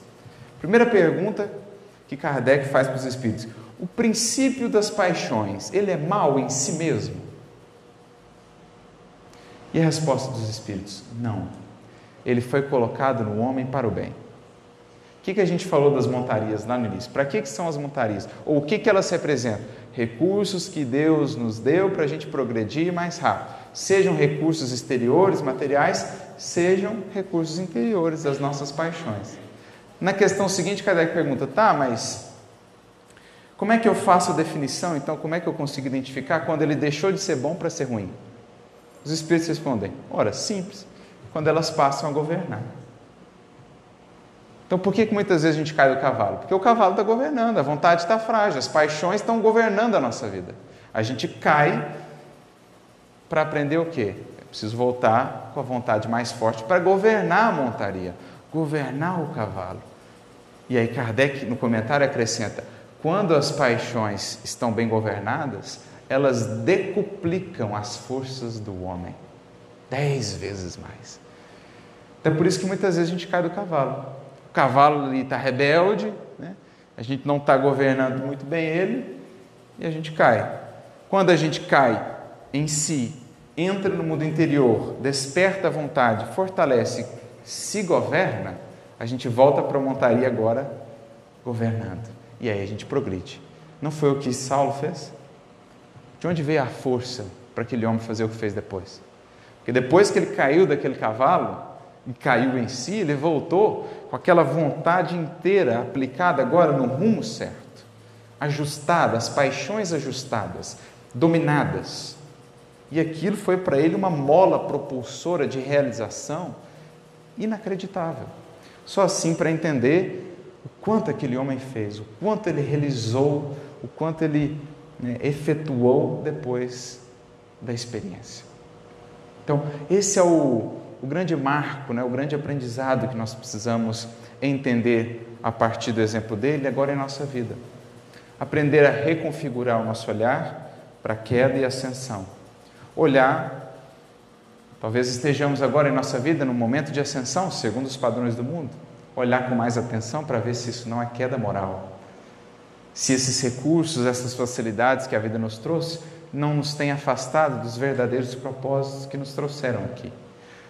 Primeira pergunta que Kardec faz para os Espíritos: o princípio das paixões, ele é mau em si mesmo? E a resposta dos Espíritos: não. Ele foi colocado no homem para o bem. O que a gente falou das montarias lá no início? Para que são as montarias? Ou o que elas representam? Recursos que Deus nos deu para a gente progredir mais rápido. Sejam recursos exteriores, materiais, sejam recursos interiores das nossas paixões. Na questão seguinte, Kardec pergunta: tá, mas como é que eu faço a definição? Então, como é que eu consigo identificar quando ele deixou de ser bom para ser ruim? Os Espíritos respondem: ora, simples, quando elas passam a governar. Então, por que muitas vezes a gente cai do cavalo? Porque o cavalo está governando, a vontade está frágil, as paixões estão governando a nossa vida. A gente cai para aprender o quê? Eu preciso voltar com a vontade mais forte para governar a montaria, governar o cavalo. E aí Kardec, no comentário, acrescenta: quando as paixões estão bem governadas, elas decuplicam as forças do homem, 10 vezes mais. Então é por isso que muitas vezes a gente cai do cavalo. O cavalo ali está rebelde, né? A gente não está governando muito bem ele, e a gente cai. Quando a gente cai em si, entra no mundo interior, desperta a vontade, fortalece, se governa, a gente volta para a montaria agora governando. E aí a gente progride. Não foi o que Saulo fez? De onde veio a força para aquele homem fazer o que fez depois? Porque depois que ele caiu daquele cavalo e caiu em si, ele voltou com aquela vontade inteira aplicada agora no rumo certo, ajustada, as paixões ajustadas, dominadas. E aquilo foi para ele uma mola propulsora de realização inacreditável. Só assim para entender o quanto aquele homem fez, o quanto ele realizou, o quanto ele efetuou depois da experiência. Então, esse é o grande marco, o grande aprendizado que nós precisamos entender a partir do exemplo dele agora em nossa vida. Aprender a reconfigurar o nosso olhar para a queda e ascensão. Olhar, talvez estejamos agora em nossa vida num momento de ascensão, segundo os padrões do mundo. Olhar com mais atenção para ver se isso não é queda moral. Se esses recursos, essas facilidades que a vida nos trouxe, não nos têm afastado dos verdadeiros propósitos que nos trouxeram aqui.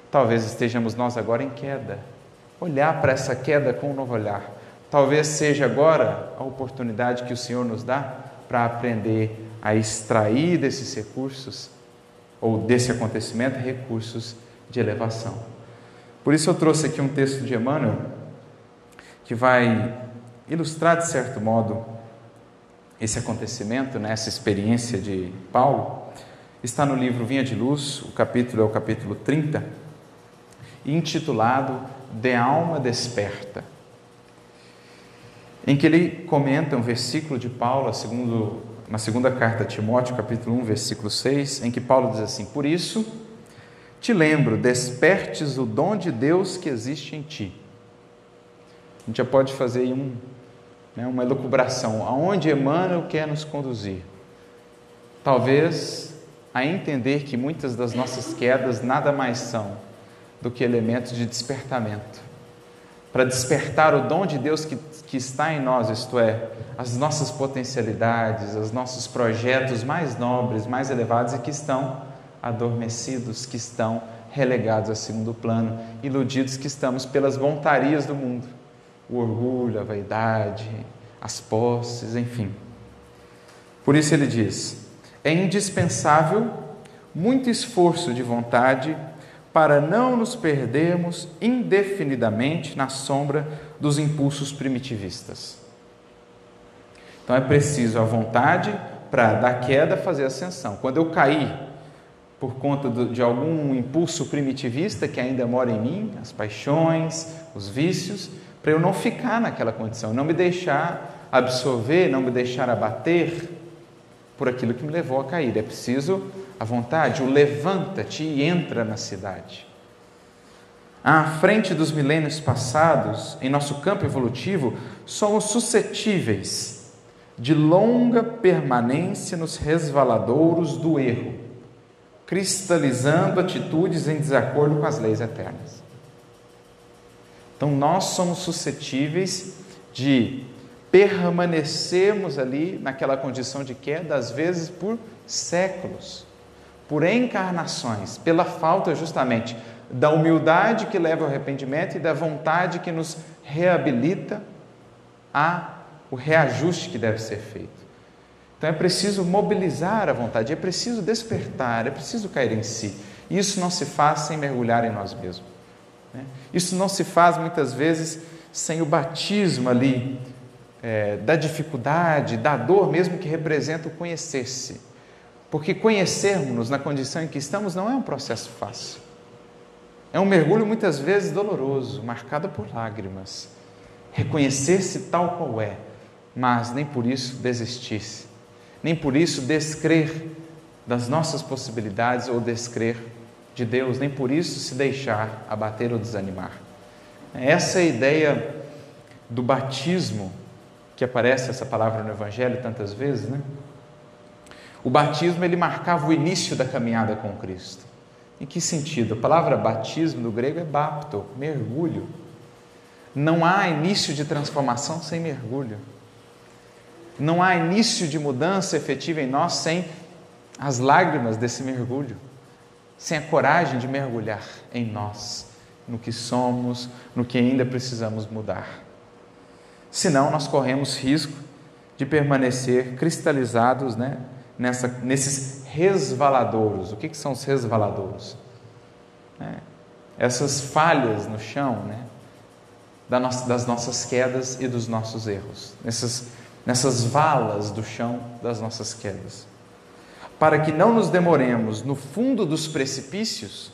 Talvez estejamos nós agora em queda. Olhar para essa queda com um novo olhar. Talvez seja agora a oportunidade que o Senhor nos dá para aprender a extrair desses recursos, ou desse acontecimento, recursos de elevação. Por isso eu trouxe aqui um texto de Emmanuel, que vai ilustrar, de certo modo, esse acontecimento, essa experiência de Paulo. Está no livro Vinha de Luz, o capítulo é o capítulo 30, intitulado De Alma Desperta, em que ele comenta um versículo de Paulo, segundo na segunda carta a Timóteo, capítulo 1, versículo 6, em que Paulo diz assim: por isso, te lembro, despertes o dom de Deus que existe em ti. A gente já pode fazer aí uma elucubração. Aonde Emmanuel quer nos conduzir? Talvez a entender que muitas das nossas quedas nada mais são do que elementos de despertamento. Para despertar o dom de Deus que está em nós, isto é, as nossas potencialidades, os nossos projetos mais nobres, mais elevados e que estão adormecidos, que estão relegados a segundo plano, iludidos que estamos pelas vontarias do mundo, o orgulho, a vaidade, as posses, enfim. Por isso ele diz: é indispensável muito esforço de vontade para não nos perdermos indefinidamente na sombra dos impulsos primitivistas. Então é preciso a vontade para, da queda, fazer ascensão. Quando eu cair por conta de algum impulso primitivista que ainda mora em mim, as paixões, os vícios, para eu não ficar naquela condição, não me deixar absorver, não me deixar abater por aquilo que me levou a cair. É preciso a vontade, o levanta-te e entra na cidade. À frente dos milênios passados, em nosso campo evolutivo, somos suscetíveis de longa permanência nos resvaladouros do erro, cristalizando atitudes em desacordo com as leis eternas. Então nós somos suscetíveis de permanecermos ali naquela condição de queda, às vezes por séculos, por encarnações, pela falta justamente da humildade que leva ao arrependimento e da vontade que nos reabilita o reajuste que deve ser feito. Então é preciso mobilizar a vontade, é preciso despertar, é preciso cair em si. E isso não se faz sem mergulhar em nós mesmos. Isso não se faz muitas vezes sem o batismo ali da dificuldade, da dor mesmo que representa o conhecer-se. Porque conhecermos-nos na condição em que estamos não é um processo fácil. É um mergulho muitas vezes doloroso, marcado por lágrimas. Reconhecer-se tal qual é, mas nem por isso desistir-se. Nem por isso descrer das nossas possibilidades ou descrer de Deus, nem por isso se deixar abater ou desanimar. Essa é a ideia do batismo, que aparece essa palavra no Evangelho tantas vezes, né? O batismo, ele marcava o início da caminhada com Cristo. Em que sentido? A palavra batismo do grego é bapto, mergulho. Não há início de transformação sem mergulho. Não há início de mudança efetiva em nós sem as lágrimas desse mergulho, sem a coragem de mergulhar em nós, no que somos, no que ainda precisamos mudar. Senão nós corremos risco de permanecer cristalizados, nesses resvaladouros. O que são os resvaladouros? Essas falhas no chão, das nossas quedas e dos nossos erros, nessas valas do chão das nossas quedas. Para que não nos demoremos no fundo dos precipícios,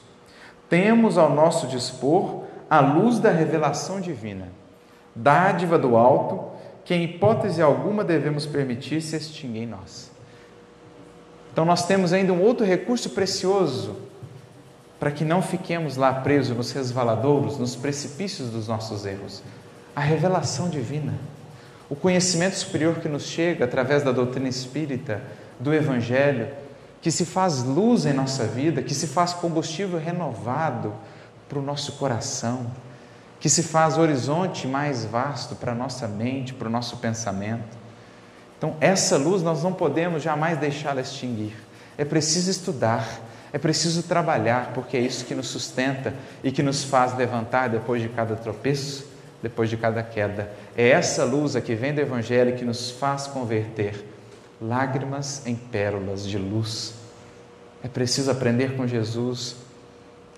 temos ao nosso dispor a luz da revelação divina, dádiva do alto, que em hipótese alguma devemos permitir se extinguir em nós. Então nós temos ainda um outro recurso precioso para que não fiquemos lá presos nos resvaladouros, nos precipícios dos nossos erros. A revelação divina, o conhecimento superior que nos chega através da doutrina espírita, do Evangelho, que se faz luz em nossa vida, que se faz combustível renovado para o nosso coração, que se faz horizonte mais vasto para a nossa mente, para o nosso pensamento. Então, essa luz nós não podemos jamais deixá-la extinguir. É preciso estudar, é preciso trabalhar, porque é isso que nos sustenta e que nos faz levantar depois de cada tropeço, depois de cada queda. É essa luz que vem do Evangelho que nos faz converter lágrimas em pérolas de luz. É preciso aprender com Jesus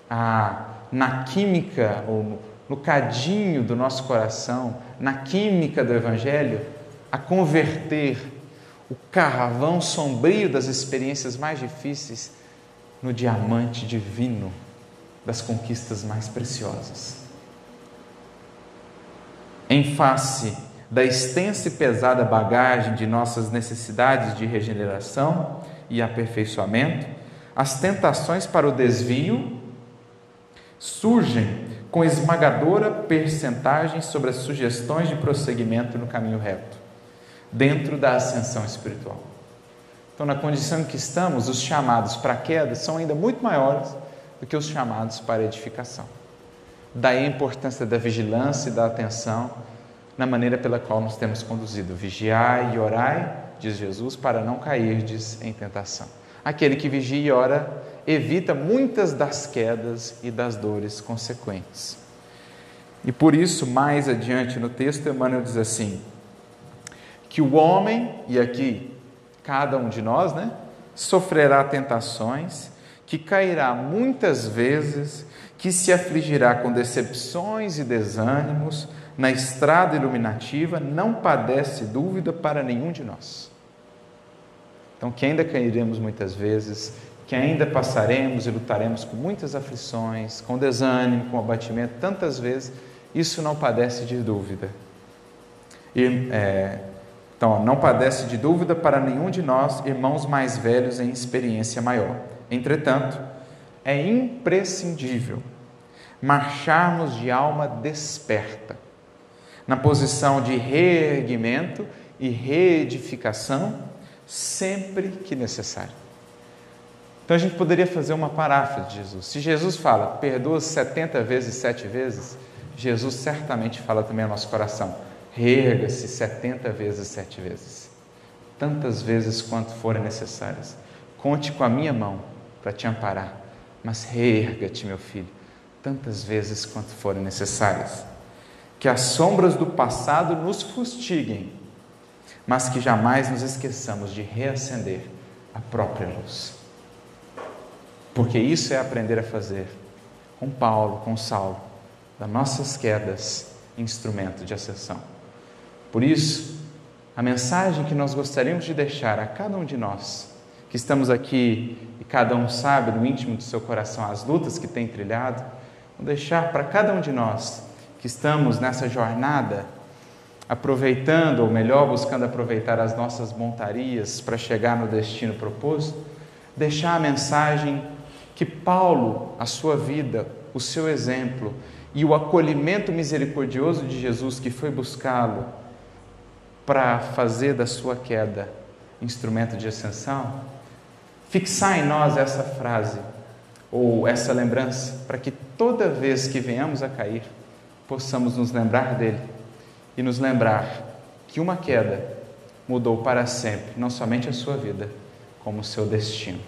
na química, ou no cadinho do nosso coração, na química do Evangelho, a converter o carvão sombrio das experiências mais difíceis no diamante divino das conquistas mais preciosas. Em face da extensa e pesada bagagem de nossas necessidades de regeneração e aperfeiçoamento, as tentações para o desvio surgem com esmagadora percentagem sobre as sugestões de prosseguimento no caminho reto, dentro da ascensão espiritual. Então, na condição em que estamos, os chamados para a queda são ainda muito maiores do que os chamados para a edificação. Daí a importância da vigilância e da atenção na maneira pela qual nos temos conduzido. Vigiai e orai, diz Jesus, para não cairdes em tentação. Aquele que vigia e ora evita muitas das quedas e das dores consequentes. E por isso, mais adiante no texto, Emmanuel diz assim, que o homem, e aqui cada um de nós, sofrerá tentações, que cairá muitas vezes, que se afligirá com decepções e desânimos na estrada iluminativa, não padece dúvida para nenhum de nós. Então, que ainda cairemos muitas vezes, que ainda passaremos e lutaremos com muitas aflições, com desânimo, com abatimento, tantas vezes, isso não padece de dúvida. Então, não padece de dúvida para nenhum de nós, irmãos mais velhos em experiência maior. Entretanto, é imprescindível marcharmos de alma desperta, na posição de reerguimento e reedificação, sempre que necessário. Então a gente poderia fazer uma paráfrase de Jesus. Se Jesus fala, perdoa 70 vezes, 7 vezes, Jesus certamente fala também ao nosso coração, reerga-se 70 vezes, 7 vezes, tantas vezes quanto forem necessárias. Conte com a minha mão para te amparar, mas reerga-te, meu filho, tantas vezes quanto forem necessárias. Que as sombras do passado nos fustiguem, mas que jamais nos esqueçamos de reacender a própria luz. Porque isso é aprender a fazer, com Paulo, com Saulo, das nossas quedas, instrumento de ascensão. Por isso, a mensagem que nós gostaríamos de deixar a cada um de nós, que estamos aqui e cada um sabe no íntimo do seu coração as lutas que tem trilhado, vou deixar para cada um de nós que estamos nessa jornada, aproveitando, ou melhor, buscando aproveitar as nossas montarias para chegar no destino proposto, deixar a mensagem que Paulo, a sua vida, o seu exemplo e o acolhimento misericordioso de Jesus que foi buscá-lo para fazer da sua queda instrumento de ascensão, fixar em nós essa frase ou essa lembrança para que toda vez que venhamos a cair, possamos nos lembrar dele e nos lembrar que uma queda mudou para sempre, não somente a sua vida, como o seu destino.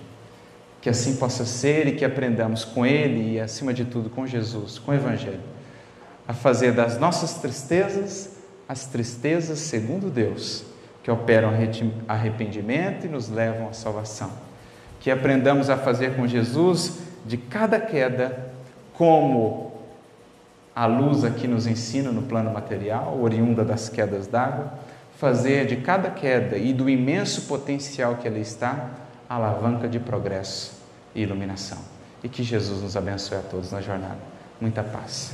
Que assim possa ser e que aprendamos com ele e, acima de tudo, com Jesus, com o Evangelho, a fazer das nossas tristezas as tristezas segundo Deus, que operam arrependimento e nos levam à salvação. Que aprendamos a fazer com Jesus de cada queda como a luz aqui nos ensina no plano material, oriunda das quedas d'água, fazer de cada queda e do imenso potencial que ali está, a alavanca de progresso e iluminação. E que Jesus nos abençoe a todos na jornada. Muita paz.